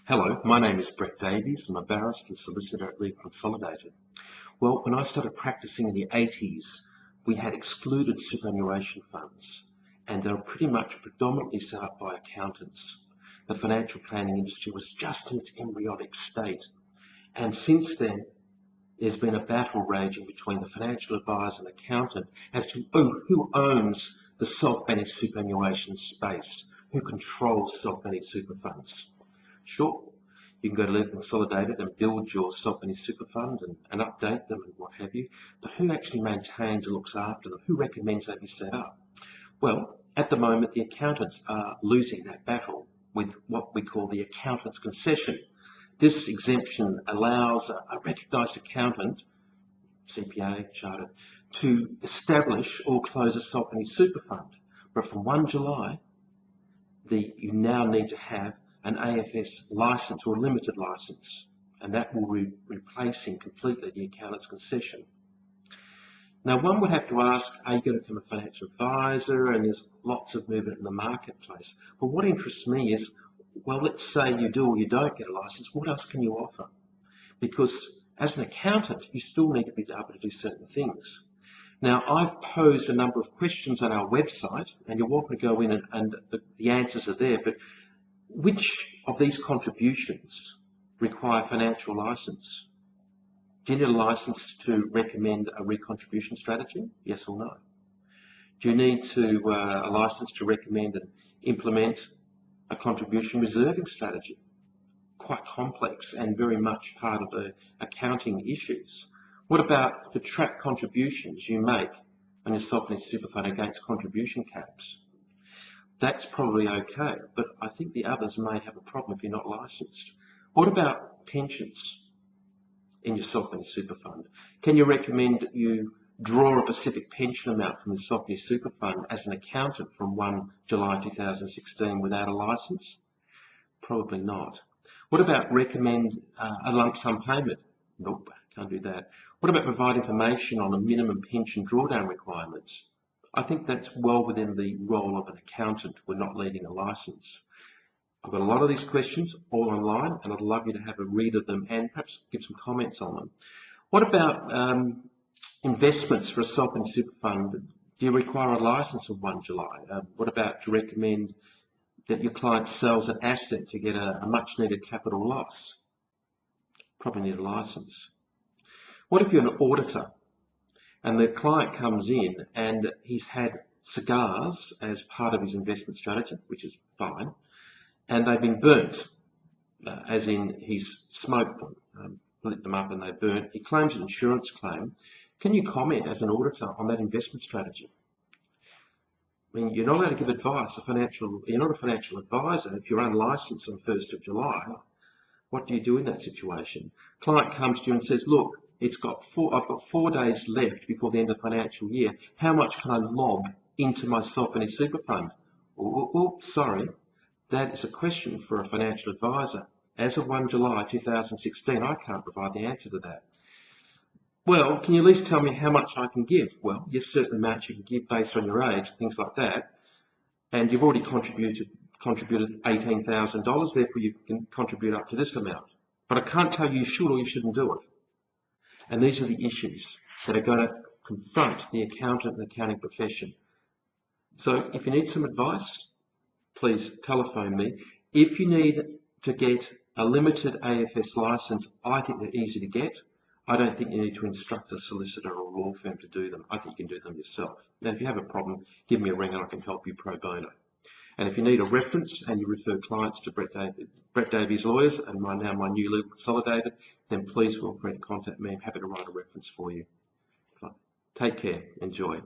Hello, my name is Brett Davies. I'm a barrister and solicitor at Legal Consolidated. Well, when I started practicing in the 80s, we had excluded superannuation funds, and they were pretty much predominantly set up by accountants. The financial planning industry was just in its embryonic state. And since then, there's been a battle raging between the financial advisor and accountant as to who owns the self-managed superannuation space, who controls self-managed super funds. Sure, you can go to Legal Consolidated and build your self-managed super fund and update them and what have you, but who actually maintains and looks after them? Who recommends they be set up? Well, at the moment, the accountants are losing that battle with what we call the accountant's concession. This exemption allows a recognised accountant, CPA, chartered, to establish or close a self-managed super fund. But from 1 July, you now need to have an AFS license or a limited license, and that will be replacing completely the accountant's concession. Now, one would have to ask, are you going to become a financial advisor? And there's lots of movement in the marketplace. But what interests me is, well, let's say you do or you don't get a license, what else can you offer? Because as an accountant, you still need to be able to do certain things. Now, I've posed a number of questions on our website, and you're welcome to go in and the answers are there, but which of these contributions require financial license? Do you need a license to recommend a recontribution strategy? Yes or no? Do you need a license to recommend and implement a contribution reserving strategy? Quite complex and very much part of the accounting issues. What about to track contributions you make on your self-managed super fund against contribution caps? That's probably okay, but I think the others may have a problem if you're not licensed. What about pensions in your self-managed super fund? Can you recommend that you draw a specific pension amount from the self-managed super fund as an accountant from 1 July 2016 without a license? Probably not. What about recommend a lump sum payment? Nope, can't do that. What about provide information on a minimum pension drawdown requirements? I think that's well within the role of an accountant. We're not needing a license. I've got a lot of these questions all online, and I'd love you to have a read of them and perhaps give some comments on them. What about investments for a self-managed super fund? Do you require a license on 1 July? What about to recommend that your client sells an asset to get a much needed capital loss? Probably need a license. What if you're an auditor and the client comes in and he's had cigars as part of his investment strategy, which is fine, and they've been burnt, as in he's smoked them, lit them up and they're burnt. He claims an insurance claim. Can you comment as an auditor on that investment strategy? I mean, you're not allowed to give advice. You're not a financial advisor. If you're unlicensed on 1st of July, what do you do in that situation? Client comes to you and says, look, I've got 4 days left before the end of the financial year. How much can I lob into my self-managed super fund? Oh, sorry, that is a question for a financial advisor. As of 1 July 2016, I can't provide the answer to that. Well, can you at least tell me how much I can give? Well, yes, certain amounts you can give based on your age, things like that. And you've already contributed $18,000, therefore you can contribute up to this amount. But I can't tell you should or you shouldn't do it. And these are the issues that are going to confront the accountant and accounting profession. So if you need some advice, please telephone me. If you need to get a limited AFS license, I think they're easy to get. I don't think you need to instruct a solicitor or a law firm to do them. I think you can do them yourself. Now, if you have a problem, give me a ring and I can help you pro bono. And if you need a reference and you refer clients to Brett Davies Lawyers and my new Legal Consolidated, then please feel free to contact me. I'm happy to write a reference for you. Take care. Enjoy.